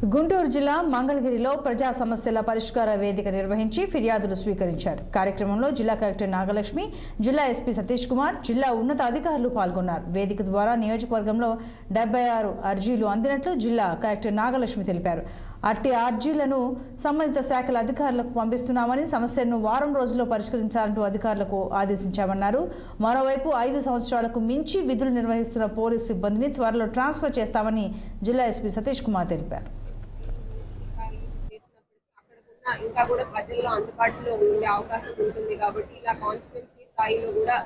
గుంటూరు జిల్లా మంగళగిరిలో ప్రజా సమస్యల పరిష్కార వేదిక నిర్వహించి ఫిర్యాదులు స్వీకరించారు. కార్యక్రమంలో జిల్లా కలెక్టర్ నాగలక్ష్మి, జిల్లా ఎస్పీ సతీష్ కుమార్, జిల్లా ఉన్నత అధికారులు పాల్గొన్నారు. వేదిక ద్వారా నియోజకవర్గంలో 76 అర్జీలు అందినట్లు జిల్లా కలెక్టర్ నాగలక్ష్మి తెలిపారు. అట్టి అర్జీలను సంబంధిత శాఖల అధికారులకు పంపిస్తున్నామని, సమస్యను వారం రోజుల్లో పరిష్కరించాలంటూ అధికారులకు ఆదేశించామన్నారు. మరోవైపు 5 సంవత్సరాలకు మించి విధులు నిర్వహిస్తున్న పోలీసు సిబ్బందిని త్వరలో ట్రాన్స్ఫర్ చేస్తామని జిల్లా ఎస్పీ సతీష్ కుమార్ తెలిపారు. ఇంకా కూడా ప్రజల్లో అందుబాటులో ఉండే అవకాశం ఉంటుంది కాబట్టి ఇలా కాన్స్టిట్యుయెన్సీ స్థాయిలో కూడా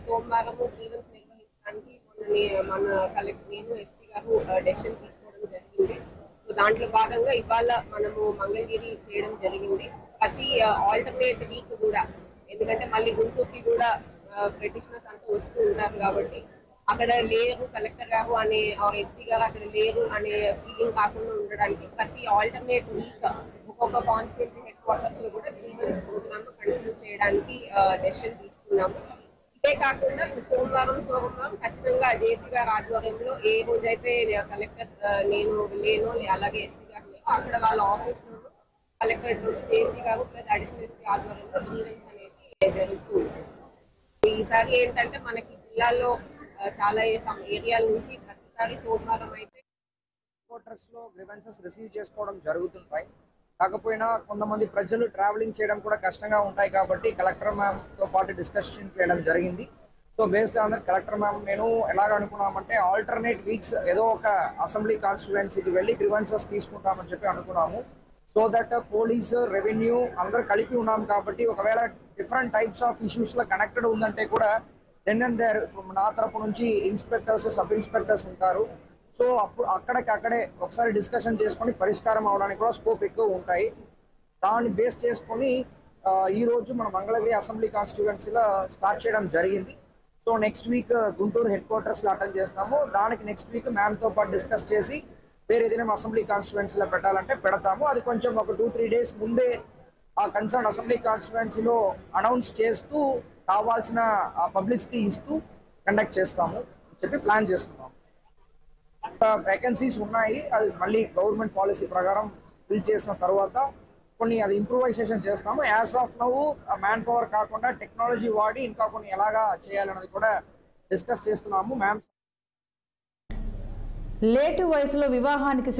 సోమవారం గ్రీవెన్స్ నిర్వహించడానికి మన కలెక్టర్ నేను ఎస్పీ గారు డెసిషన్ తీసుకోవడం జరిగింది. సో దాంట్లో భాగంగా ఇవాళ మనము మంగళగిరి చేయడం జరిగింది. ప్రతి ఆల్టర్నేట్ వీక్ కూడా, ఎందుకంటే మళ్ళీ గుంటూరుకి కూడా పిటిషనర్స్ అంతా వస్తూ ఉంటారు కాబట్టి అక్కడ లేరు కలెక్టర్ గారు అనే ఎస్పీ గారు అక్కడ లేరు అనే ఫీలింగ్ కాకుండా ఉండడానికి ప్రతి ఆల్టర్నేట్ వీక్ ఒక్కొక్క కాన్స్టిట్యుయెన్సీ హెడ్ క్వార్టర్స్ లో కూడా గ్రీవెన్స్ ప్రోగ్రామ్ కంటిన్యూ చేయడానికి డెసిషన్ తీసుకున్నాము. ఇదే కాకుండా సోమవారం ఖచ్చితంగా జేసీ గారి ఆధ్వర్యంలో ఏ రోజైతే కలెక్టర్ నేను లేను, అలాగే ఎస్పీ గారు లేరు, అక్కడ వాళ్ళ ఆఫీస్ లోను కలెక్టరేట్ లోను జేసీ గారు ప్లస్ అడిషనల్ ఎస్పీ ఆధ్వర్యంలో గ్రీవెన్స్ అనేది జరుగుతుంది. ఈసారి ఏంటంటే మనకి జిల్లాలో చాలా ఏరియాల నుంచి ప్రతిసారి సోమవారం అయితే క్వార్టర్స్ లో గ్రీవెన్సెస్ రిసీవ్ చేసుకోవడం జరుగుతుంటాయి. కాకపోయినా కొంతమంది ప్రజలు ట్రావెలింగ్ చేయడం కూడా కష్టంగా ఉంటాయి కాబట్టి కలెక్టర్ మ్యామ్ తో పాటు డిస్కషన్ చేయడం జరిగింది. So based on collector ma'am నేను ఎలాగ అనుకున్నామంటే ఆల్టర్నేట్ వీక్స్ ఏదో ఒక అసెంబ్లీ కాన్స్టిట్యుయెన్సీకి వెళ్ళి గ్రీవెన్సెస్ తీసుకుంటామని చెప్పి అనుకున్నాము. సో దట్ పోలీసు, రెవెన్యూ అందరూ కలిపి ఉన్నాం కాబట్టి ఒకవేళ డిఫరెంట్ టైప్స్ ఆఫ్ ఇష్యూస్ లో కనెక్టెడ్ ఉందంటే కూడా దెన్ అండ్ దేర్ నా తరపు నుంచి ఇన్స్పెక్టర్స్, సబ్ ఇన్స్పెక్టర్స్ ఉంటారు. సో అప్పుడు అక్కడే ఒకసారి డిస్కషన్ చేసుకొని పరిష్కారం అవడానికి కూడా స్కోప్ ఎక్కువ ఉంటాయి. దాన్ని బేస్ చేసుకొని ఈ రోజు మన మంగళగిరి అసెంబ్లీ కాన్స్టిట్యుయెన్సీలో స్టార్ట్ చేయడం జరిగింది. So next week Guntur head క్వార్టర్స్లో అటెండ్ చేస్తాము. దానికి నెక్స్ట్ వీక్ మ్యామ్తో పాటు డిస్కస్ చేసి వేరే ఏదైనా అసెంబ్లీ కాన్స్టిట్యుయెన్సీలో పెట్టాలంటే పెడతాము. అది కొంచెం ఒక 2-3 డేస్ ముందే ఆ కన్సర్న్ అసెంబ్లీ కాన్స్టిట్యుయెన్సీలో అనౌన్స్ చేస్తూ కావాల్సిన పబ్లిసిటీ ఇస్తూ కండక్ట్ చేస్తాము అని చెప్పి ప్లాన్ చేస్తున్నాము. వేకెన్సీస్ ఉన్నాయి, అది మళ్ళీ గవర్నమెంట్ పాలసీ ప్రకారం ఫిల్ చేసిన తర్వాత కొన్ని అది ఇంప్రూవైజేషన్ చేస్తాము. As of now man power కాకుండా టెక్నాలజీ వాడి ఇంకా కొన్ని ఎలాగా చేయాలన్నది కూడా డిస్కస్ చేస్తున్నాము. మ్యామ్ లేటు వయసులో వివాహానికి